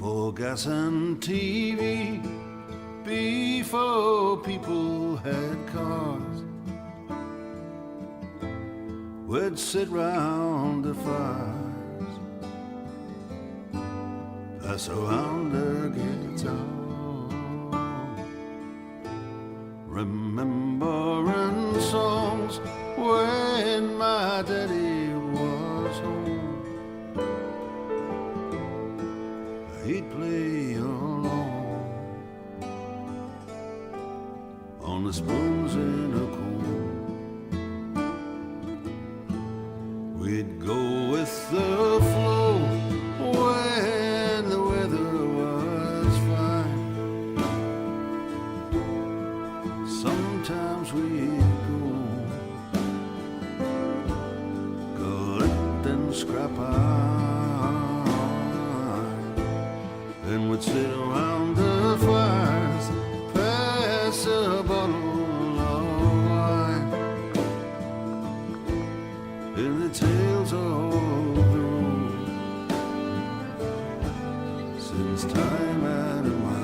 for gas and TV, before people had cars. We'd sit round the fires, pass around the guitar, remembering songs when my daddy was home. He'd play along on the spoons in a comb. We'd go with the flow when the weather was fine. Sometimes we'd go collecting scrap iron, and we'd sit around the fires, pass a bottle of wine, in the tales of the road since time out of mind.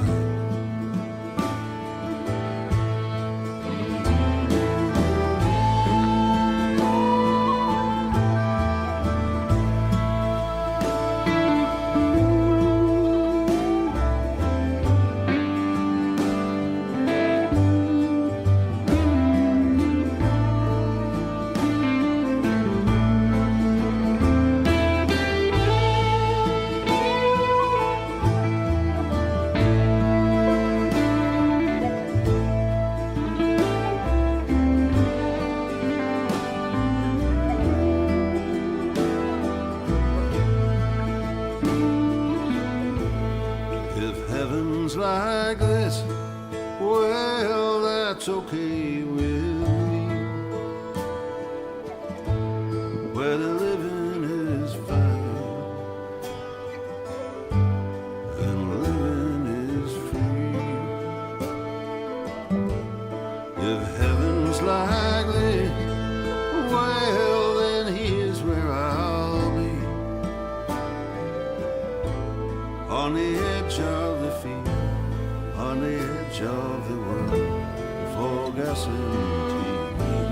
If heaven's like this, well, that's okay with me, where the living is fine and living is free. If heaven's like this, well, then here's where I'll be, on the edge of the field, on the edge of the world, for gas and TV.